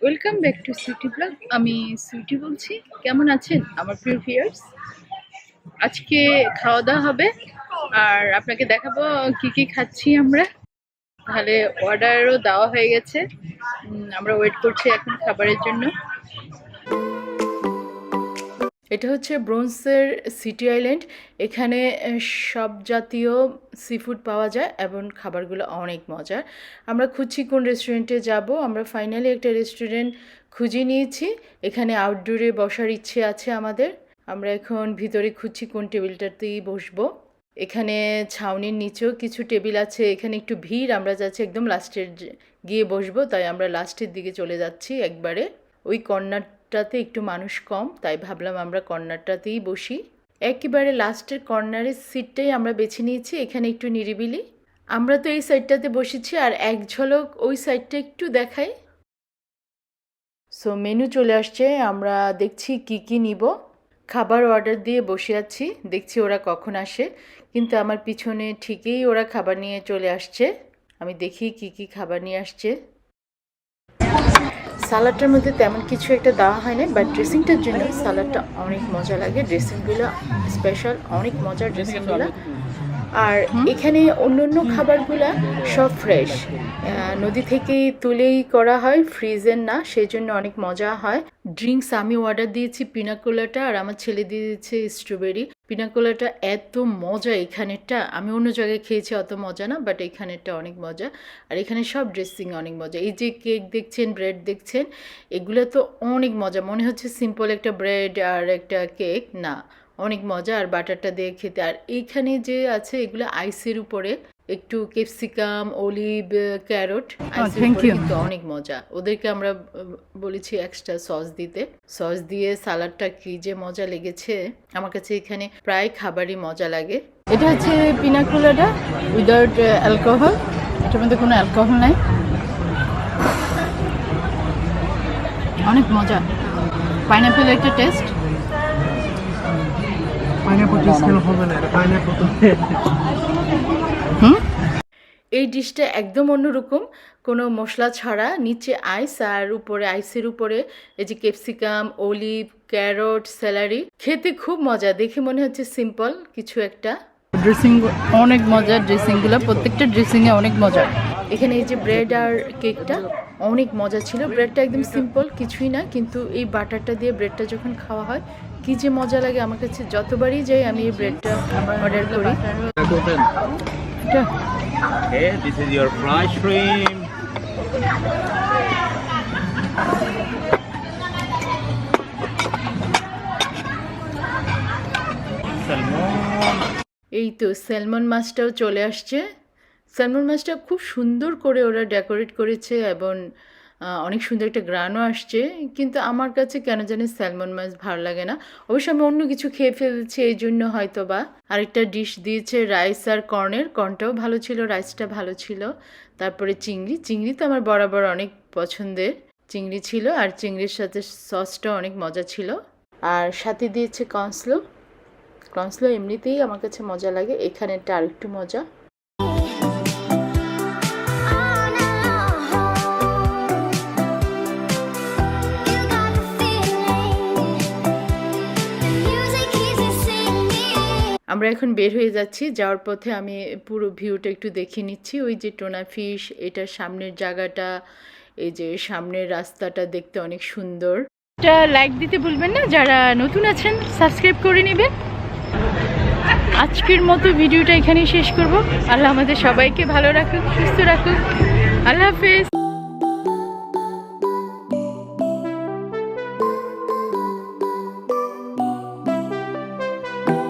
Welcome back to Sweety blog. আমি সুইটি বলছি। কেমন আছেন আমার প্রিয় ভিউয়ার্স? আজকে খাওয়া দাওয়া হবে আর আপনাকে দেখাবো কি কি খাচ্ছি আমরা। তাহলে অর্ডারও দেওয়া হয়ে গেছে, আমরা ওয়েট করছি এখন খাবারের জন্য। এটা হচ্ছে ব্রোঞ্জের সিটি আইল্যান্ড। এখানে সব জাতীয় সি ফুড পাওয়া যায় এবং খাবারগুলো অনেক মজার। আমরা খুঁজছি কোন রেস্টুরেন্টে যাব। আমরা ফাইনালি একটা রেস্টুরেন্ট খুঁজে নিয়েছি। এখানে আউটডোরে বসার ইচ্ছে আছে আমাদের। আমরা এখন ভিতরে খুঁজছি কোন টেবিলটাতেই বসবো। এখানে ছাউনির নিচেও কিছু টেবিল আছে। এখানে একটু ভিড়, আমরা যাচ্ছি একদম লাস্টের গিয়ে বসবো, তাই আমরা লাস্টের দিকে চলে যাচ্ছি একবারে। ওই কর্নারটাতে একটু মানুষ কম, তাই ভাবলাম আমরা কর্নারটাতেই বসি। একেবারে লাস্টের কর্নারের সিটটাই আমরা বেছে নিয়েছি। এখানে একটু নিরিবিলি। আমরা তো এই সাইডটাতে বসেছি, আর এক ঝলক ওই সাইডটা একটু দেখাই। সো মেনু চলে আসছে, আমরা দেখছি কি কি নিব। খাবার অর্ডার দিয়ে বসে আছি, দেখছি ওরা কখন আসে। কিন্তু আমার পিছনে ঠিকই ওরা খাবার নিয়ে চলে আসছে। আমি দেখি কি কি খাবার নিয়ে আসছে। সালাডটার মধ্যে তেমন কিছু একটা দেওয়া হয় না, বাট ড্রেসিংটার জন্য সালাডটা অনেক মজা লাগে। ড্রেসিংগুলো স্পেশাল, অনেক মজার ড্রেসিংগুলো। আর এখানে অন্য খাবারগুলো সব ফ্রেশ, নদী থেকে তুলেই করা হয়, ফ্রিজের না, সেই জন্য অনেক মজা হয়। ড্রিঙ্কস আমি অর্ডার দিয়েছি পিনাকোলাটা, আর আমার ছেলে দিয়েছে স্ট্রবেরি। পিনাকোলাটা এত মজা এখানেরটা, আমি অন্য জায়গায় খেয়েছি অত মজা না, বাট এখানেরটা অনেক মজা। আর এখানে সব ড্রেসিং অনেক মজা। এই যে কেক দেখছেন, ব্রেড দেখছেন, এগুলো তো অনেক মজা। মনে হচ্ছে সিম্পল একটা ব্রেড আর একটা কেক, না, অনেক মজা। আর বাটারটা দিয়ে খেতে। আর এইখানে যে আছে এগুলো আইসের উপরে, একটু ক্যাপসিকাম, অলিভ, ক্যারট কিন্তু অনেক মজা। ওদেরকে আমরা বলেছি এক্সট্রা সস দিতে। সস দিয়ে সালাডটা কি যে মজা লেগেছে আমার কাছে। এখানে প্রায় খাবারই মজা লাগে। এটা হচ্ছে পিনাকোলাডা উইদাউট অ্যালকোহল। এটার মধ্যে কোনো অ্যালকোহল নাই, অনেক মজা। পাইনাপেল একটা টেস্ট। এই ডিশটা একদম অন্যরকম, কোনো মশলা ছাড়া, নিচে আইস আর উপরে আইসের উপরে এই যে ক্যাপসিকাম, অলিভ, ক্যারট, স্যালারি। খেতে খুব মজা, দেখে মনে হচ্ছে সিম্পল কিছু একটা। ড্রেসিং অনেক মজা, ড্রেসিংগুলো প্রত্যেকটা ড্রেসিংয়ে অনেক মজা। এখানে এই যে ব্রেড আর কেকটা অনেক মজা ছিল। ব্রেডটা একদম সিম্পল, কিছুই না, কিন্তু এই বাটারটা দিয়ে ব্রেডটা যখন খাওয়া হয় কি যে মজা লাগে আমার কাছে। যতবারই যাই আমি এই ব্রেডটা অর্ডার করি। Okay, this is your fry shrimp. Salmon. এই তো স্যালমন মাছটাও চলে আসছে। স্যালমন মাছটা খুব সুন্দর করে ওরা ডেকোরেট করেছে এবং অনেক সুন্দর একটা গ্রানও আসছে। কিন্তু আমার কাছে কেন জানি স্যালমন মাছ ভালো লাগে না। অবশ্য আমি অন্য কিছু খেয়ে ফেলছি এই জন্য হয়তো বা। আরেকটা ডিশ দিয়েছে রাইস আর কর্নের। কর্নটাও ভালো ছিল, রাইসটা ভালো ছিল। তারপরে চিংড়ি তো আমার বরাবর অনেক পছন্দের। চিংড়ি ছিল, আর চিংড়ির সাথে সসটাও অনেক মজা ছিল। আর সাথে দিয়েছে কর্নস্লো এমনিতেই আমার কাছে মজা লাগে, এখানেটা আর একটু মজা। আমরা এখন বের হয়ে যাচ্ছি। যাওয়ার পথে আমি পুরো ভিউটা একটু দেখে নিচ্ছি। ওই যে টোনা ফিশ, এটার সামনের জায়গাটা, এই যে সামনের রাস্তাটা দেখতে অনেক সুন্দর। এটা লাইক দিতে ভুলবেন না, যারা নতুন আছেন সাবস্ক্রাইব করে নেবেন। আজকের মতো ভিডিওটা এখানেই শেষ করব। আল্লাহ আমাদের সবাইকে ভালো রাখুক, সুস্থ রাখুক। আল্লাহ হাফেজ।